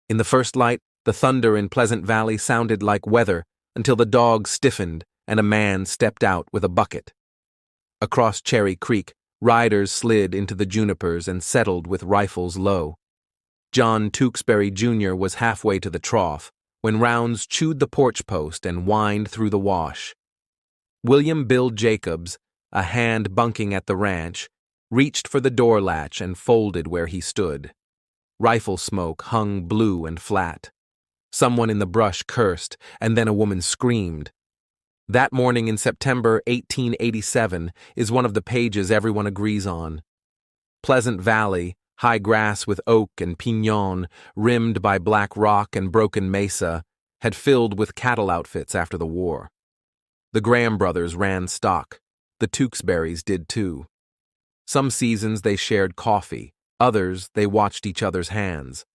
In the first light, the thunder in Pleasant Valley sounded like weather until the dogs stiffened and a man stepped out with a bucket. Across Cherry Creek, riders slid into the junipers and settled with rifles low. John Tewksbury Jr. was halfway to the trough when rounds chewed the porch post and whined through the wash. William Bill Jacobs, a hand bunking at the ranch, reached for the door latch and folded where he stood. Rifle smoke hung blue and flat. Someone in the brush cursed, and then a woman screamed. That morning in September 1887 is one of the pages everyone agrees on. Pleasant Valley, high grass with oak and pinon, rimmed by black rock and broken mesa, had filled with cattle outfits after the war. The Graham brothers ran stock. The Tewksburys did too. Some seasons they shared coffee, others they watched each other's hands.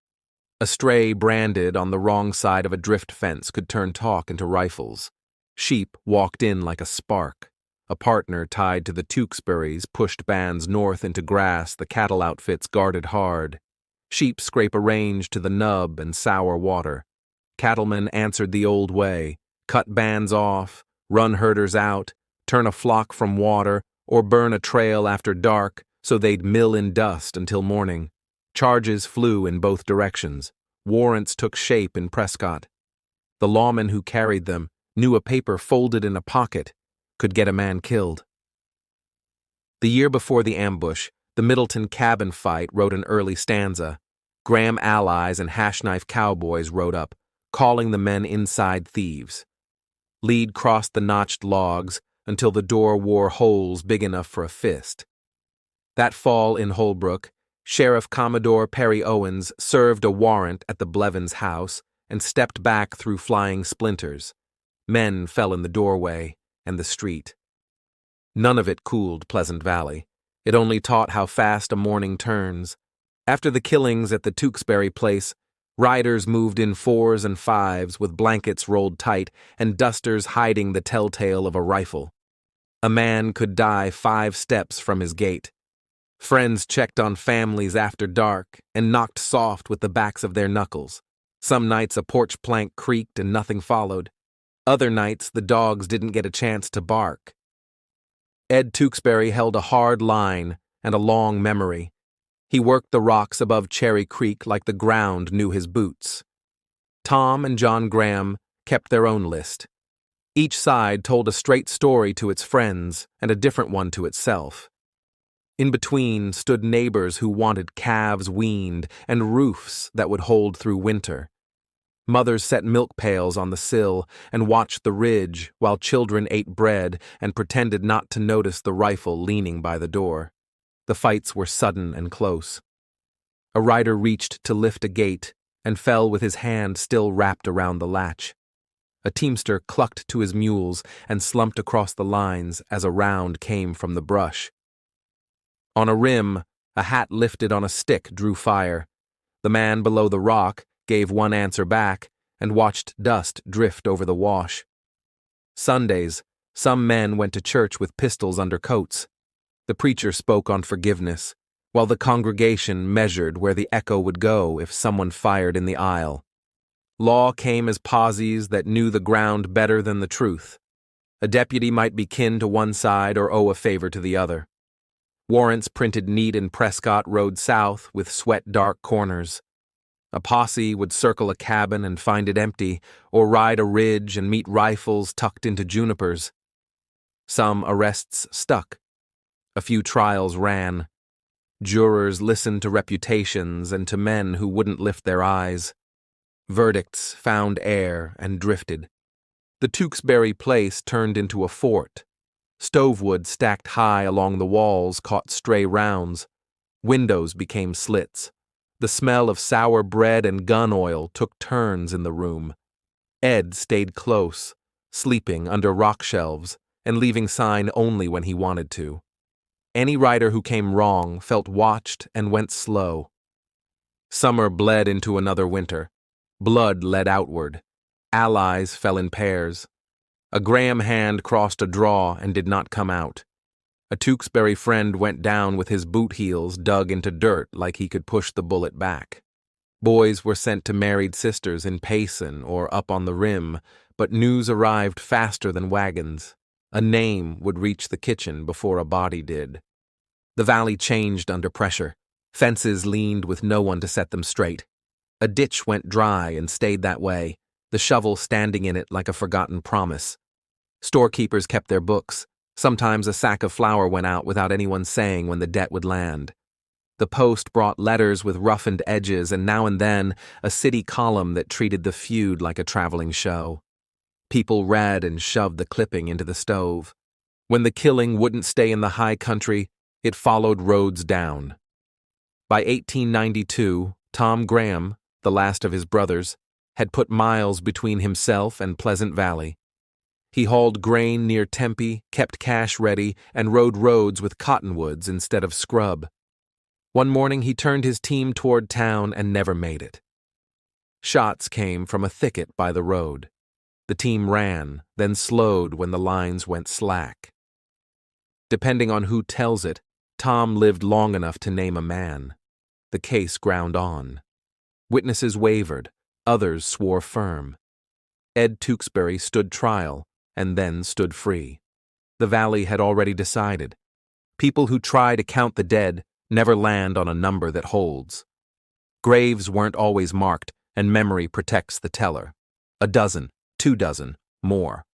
A stray branded on the wrong side of a drift fence could turn talk into rifles. Sheep walked in like a spark. A partner tied to the Tewksburys pushed bands north into grass the cattle outfits guarded hard. Sheep scrape a range to the nub and sour water. Cattlemen answered the old way, cut bands off, run herders out, turn a flock from water, or burn a trail after dark so they'd mill in dust until morning. Charges flew in both directions. Warrants took shape in Prescott. The lawman who carried them knew a paper folded in a pocket could get a man killed. The year before the ambush, the Middleton cabin fight wrote an early stanza. Graham allies and hash-knife cowboys rode up, calling the men inside thieves. Lead crossed the notched logs until the door wore holes big enough for a fist. That fall in Holbrook, Sheriff Commodore Perry Owens served a warrant at the Blevins' house and stepped back through flying splinters. Men fell in the doorway and the street. None of it cooled Pleasant Valley. It only taught how fast a morning turns. After the killings at the Tewksbury place, riders moved in 4s and 5s with blankets rolled tight and dusters hiding the telltale of a rifle. A man could die 5 steps from his gate. Friends checked on families after dark and knocked soft with the backs of their knuckles. Some nights a porch plank creaked and nothing followed. Other nights the dogs didn't get a chance to bark. Ed Tewksbury held a hard line and a long memory. He worked the rocks above Cherry Creek like the ground knew his boots. Tom and John Graham kept their own list. Each side told a straight story to its friends and a different one to itself. In between stood neighbors who wanted calves weaned and roofs that would hold through winter. Mothers set milk pails on the sill and watched the ridge while children ate bread and pretended not to notice the rifle leaning by the door. The fights were sudden and close. A rider reached to lift a gate and fell with his hand still wrapped around the latch. A teamster clucked to his mules and slumped across the lines as a round came from the brush. On a rim, a hat lifted on a stick drew fire. The man below the rock gave one answer back and watched dust drift over the wash. Sundays, some men went to church with pistols under coats. The preacher spoke on forgiveness, while the congregation measured where the echo would go if someone fired in the aisle. Law came as posies that knew the ground better than the truth. A deputy might be kin to one side or owe a favor to the other. Warrants printed neat in Prescott rode south with sweat-dark corners. A posse would circle a cabin and find it empty, or ride a ridge and meet rifles tucked into junipers. Some arrests stuck. A few trials ran. Jurors listened to reputations and to men who wouldn't lift their eyes. Verdicts found air and drifted. The Tewksbury place turned into a fort. Stovewood stacked high along the walls caught stray rounds. Windows became slits. The smell of sour bread and gun oil took turns in the room. Ed stayed close, sleeping under rock shelves and leaving sign only when he wanted to. Any rider who came wrong felt watched and went slow. Summer bled into another winter. Blood led outward. Allies fell in pairs. A Graham hand crossed a draw and did not come out. A Tewksbury friend went down with his boot heels dug into dirt like he could push the bullet back. Boys were sent to married sisters in Payson or up on the rim, but news arrived faster than wagons. A name would reach the kitchen before a body did. The valley changed under pressure. Fences leaned with no one to set them straight. A ditch went dry and stayed that way, the shovel standing in it like a forgotten promise. Storekeepers kept their books. Sometimes a sack of flour went out without anyone saying when the debt would land. The post brought letters with roughened edges and now and then a city column that treated the feud like a traveling show. People read and shoved the clipping into the stove. When the killing wouldn't stay in the high country, it followed roads down. By 1892, Tom Graham, the last of his brothers, had put miles between himself and Pleasant Valley. He hauled grain near Tempe, kept cash ready, and rode roads with cottonwoods instead of scrub. One morning he turned his team toward town and never made it. Shots came from a thicket by the road. The team ran, then slowed when the lines went slack. Depending on who tells it, Tom lived long enough to name a man. The case ground on. Witnesses wavered, others swore firm. Ed Tewksbury stood trial, and then stood free. The valley had already decided. People who try to count the dead never land on a number that holds. Graves weren't always marked, and memory protects the teller. 12, 24, more.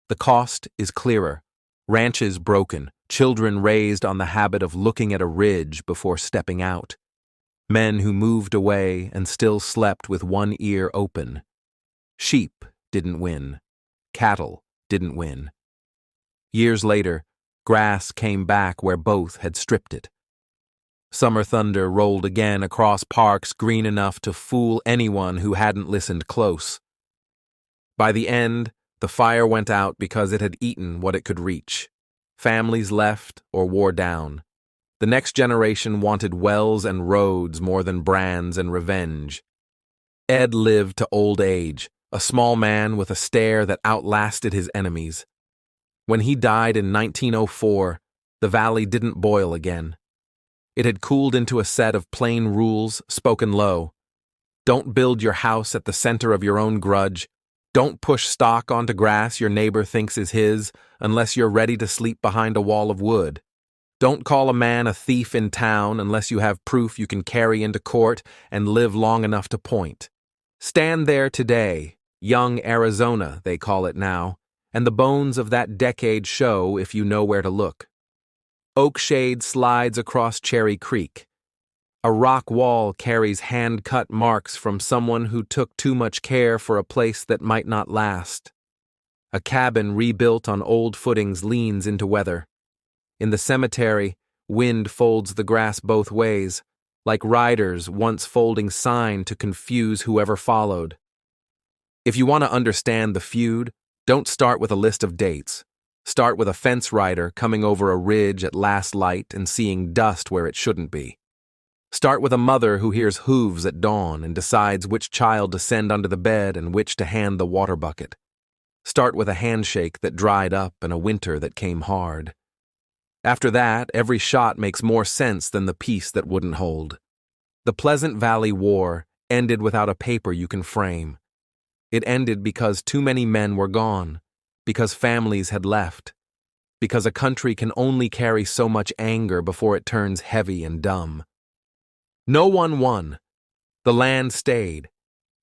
The cost is clearer. Ranches broken, children raised on the habit of looking at a ridge before stepping out. Men who moved away and still slept with one ear open. Sheep didn't win. Cattle didn't win. Years later, grass came back where both had stripped it. Summer thunder rolled again across parks green enough to fool anyone who hadn't listened close. By the end, the fire went out because it had eaten what it could reach. Families left or wore down. The next generation wanted wells and roads more than brands and revenge. Ed lived to old age, a small man with a stare that outlasted his enemies. When he died in 1904, the valley didn't boil again. It had cooled into a set of plain rules spoken low. Don't build your house at the center of your own grudge. Don't push stock onto grass your neighbor thinks is his unless you're ready to sleep behind a wall of wood. Don't call a man a thief in town unless you have proof you can carry into court and live long enough to point. Stand there today, young Arizona, they call it now, and the bones of that decade show if you know where to look. Oakshade slides across Cherry Creek. A rock wall carries hand-cut marks from someone who took too much care for a place that might not last. A cabin rebuilt on old footings leans into weather. In the cemetery, wind folds the grass both ways, like riders once folding sign to confuse whoever followed. If you want to understand the feud, don't start with a list of dates. Start with a fence rider coming over a ridge at last light and seeing dust where it shouldn't be. Start with a mother who hears hooves at dawn and decides which child to send under the bed and which to hand the water bucket. Start with a handshake that dried up and a winter that came hard. After that, every shot makes more sense than the piece that wouldn't hold. The Pleasant Valley War ended without a paper you can frame. It ended because too many men were gone, because families had left, because a country can only carry so much anger before it turns heavy and dumb. No one won. The land stayed.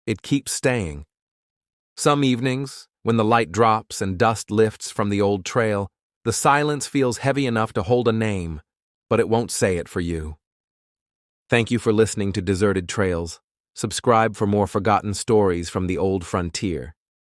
It keeps staying. Some evenings, when the light drops and dust lifts from the old trail, the silence feels heavy enough to hold a name, but it won't say it for you. Thank you for listening to Deserted Trails. Subscribe for more forgotten stories from the old frontier.